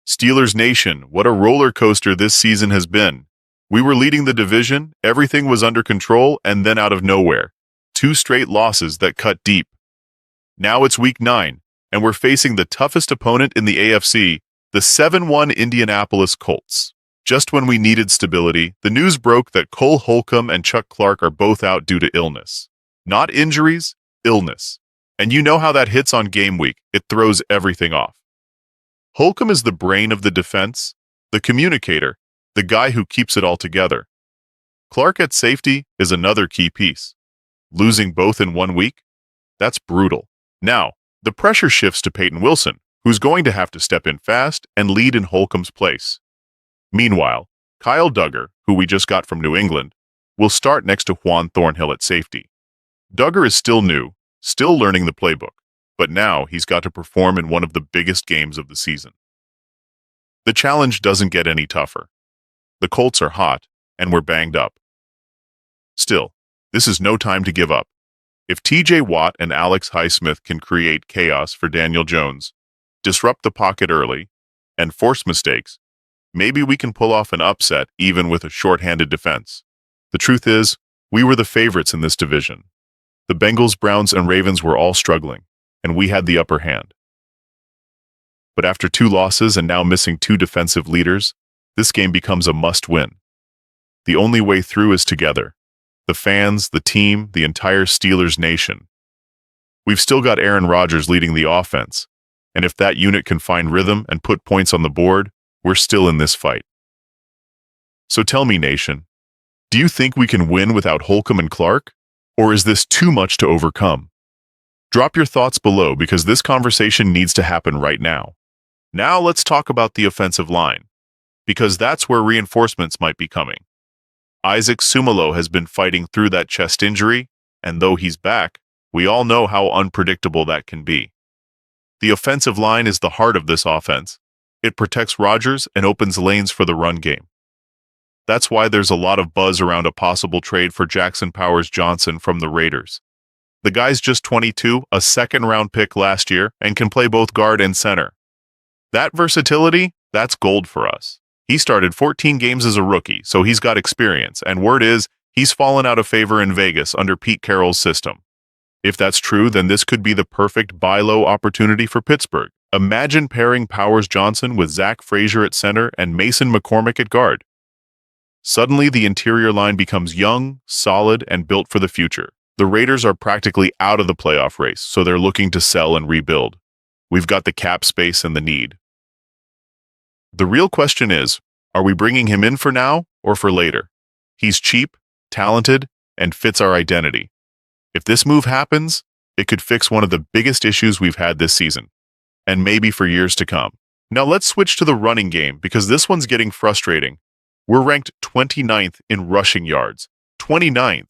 Steelers Nation, what a roller coaster this season has been. We were leading the division, everything was under control, and then out of nowhere, two straight losses that cut deep. Now it's week 9, and we're facing the toughest opponent in the AFC, the 7-1 Indianapolis Colts. Just when we needed stability, the news broke that Holcomb and Chuck Clark are both out due to illness. Not injuries, illness. And you know how that hits on game week, it throws everything off. Holcomb is the brain of the defense, the communicator, the guy who keeps it all together. Clark at safety is another key piece. Losing both in 1 week? That's brutal. Now, the pressure shifts to Peyton Wilson, who's going to have to step in fast and lead in Holcomb's place. Meanwhile, Kyle Duggar, who we just got from New England, will start next to Juan Thornhill at safety. Duggar is still new, still learning the playbook, but now he's got to perform in one of the biggest games of the season. The challenge doesn't get any tougher. The Colts are hot, and we're banged up. Still, this is no time to give up. If TJ Watt and Alex Highsmith can create chaos for Daniel Jones, disrupt the pocket early, and force mistakes, maybe we can pull off an upset even with a short-handed defense. The truth is, we were the favorites in this division. The Bengals, Browns, and Ravens were all struggling, and we had the upper hand. But after 2 losses and now missing 2 defensive leaders, this game becomes a must-win. The only way through is together. The fans, the team, the entire Steelers nation. We've still got Aaron Rodgers leading the offense, and if that unit can find rhythm and put points on the board, we're still in this fight. So tell me, nation, do you think we can win without Holcomb and Clark? Or is this too much to overcome? Drop your thoughts below because this conversation needs to happen right now. Now let's talk about the offensive line, because that's where reinforcements might be coming. Isaac Sumalo has been fighting through that chest injury, and though he's back, we all know how unpredictable that can be. The offensive line is the heart of this offense. It protects Rodgers and opens lanes for the run game. That's why there's a lot of buzz around a possible trade for Jackson Powers-Johnson from the Raiders. The guy's just 22, a second-round pick last year, and can play both guard and center. That versatility, that's gold for us. He started 14 games as a rookie, so he's got experience, and word is, he's fallen out of favor in Vegas under Pete Carroll's system. If that's true, then this could be the perfect buy low opportunity for Pittsburgh. Imagine pairing Powers-Johnson with Zach Frazier at center and Mason McCormick at guard. Suddenly, the interior line becomes young, solid, and built for the future. The Raiders are practically out of the playoff race, so they're looking to sell and rebuild. We've got the cap space and the need. The real question is, are we bringing him in for now or for later? He's cheap, talented, and fits our identity. If this move happens, it could fix one of the biggest issues we've had this season, and maybe for years to come. Now let's switch to the running game because this one's getting frustrating. We're ranked 29th in rushing yards. 29th.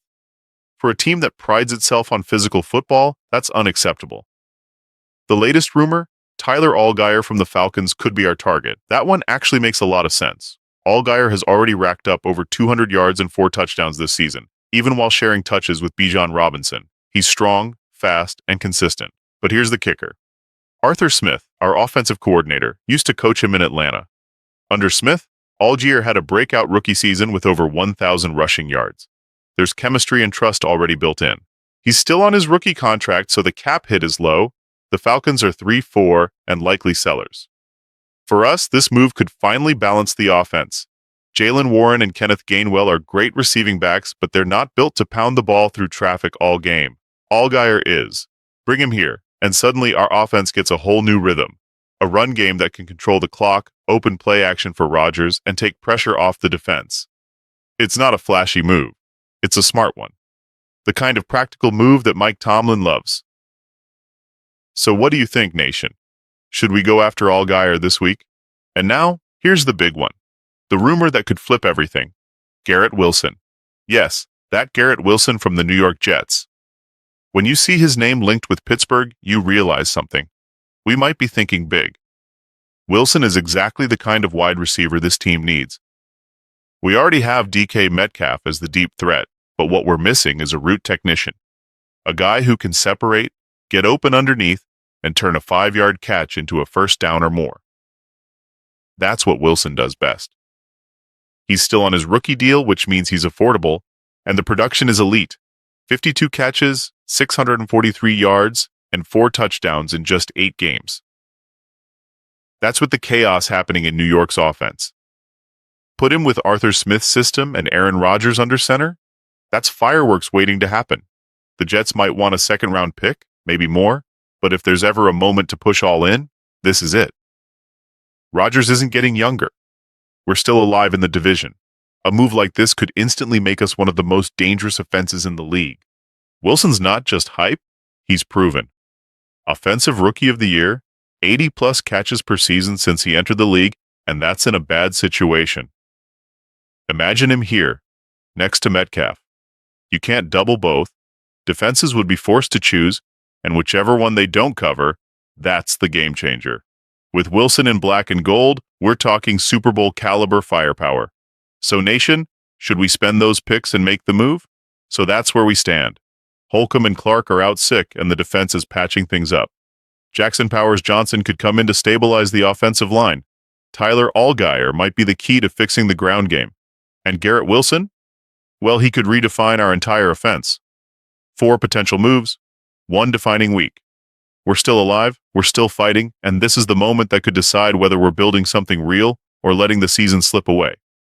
For a team that prides itself on physical football, that's unacceptable. The latest rumor, Tyler Allgeier from the Falcons could be our target. That one actually makes a lot of sense. Allgeier has already racked up over 200 yards and 4 touchdowns this season, even while sharing touches with Bijan Robinson. He's strong, fast, and consistent. But here's the kicker. Arthur Smith, our offensive coordinator, used to coach him in Atlanta. Under Smith, Allgeier had a breakout rookie season with over 1,000 rushing yards. There's chemistry and trust already built in. He's still on his rookie contract, so the cap hit is low. The Falcons are 3-4 and likely sellers. For us, this move could finally balance the offense. Jalen Warren and Kenneth Gainwell are great receiving backs, but they're not built to pound the ball through traffic all game. Allgeier is. Bring him here, and suddenly our offense gets a whole new rhythm. A run game that can control the clock, open play action for Rodgers, and take pressure off the defense. It's not a flashy move. It's a smart one. The kind of practical move that Mike Tomlin loves. So what do you think, nation? Should we go after Allgeier this week? And now, here's the big one. The rumor that could flip everything. Garrett Wilson. Yes, that Garrett Wilson from the New York Jets. When you see his name linked with Pittsburgh, you realize something. We might be thinking big. Wilson is exactly the kind of wide receiver this team needs. We already have DK Metcalf as the deep threat, but what we're missing is a route technician. A guy who can separate, get open underneath, and turn a 5-yard catch into a first down or more. That's what Wilson does best. He's still on his rookie deal, which means he's affordable, and the production is elite. 52 catches, 643 yards, and 4 touchdowns in just 8 games. That's with the chaos happening in New York's offense. Put him with Arthur Smith's system and Aaron Rodgers under center, that's fireworks waiting to happen. The Jets might want a second-round pick, maybe more, but if there's ever a moment to push all in, this is it. Rodgers isn't getting younger. We're still alive in the division. A move like this could instantly make us one of the most dangerous offenses in the league. Wilson's not just hype, he's proven. Offensive Rookie of the Year, 80-plus catches per season since he entered the league, and that's in a bad situation. Imagine him here, next to Metcalf. You can't double both. Defenses would be forced to choose, and whichever one they don't cover, that's the game changer. With Wilson in black and gold, we're talking Super Bowl caliber firepower. So nation, should we spend those picks and make the move? So that's where we stand. Holcomb and Clark are out sick, and the defense is patching things up. Jackson Powers-Johnson could come in to stabilize the offensive line. Tyler Allgeier might be the key to fixing the ground game. And Garrett Wilson? Well, he could redefine our entire offense. 4 potential moves, 1 defining week. We're still alive, we're still fighting, and this is the moment that could decide whether we're building something real or letting the season slip away.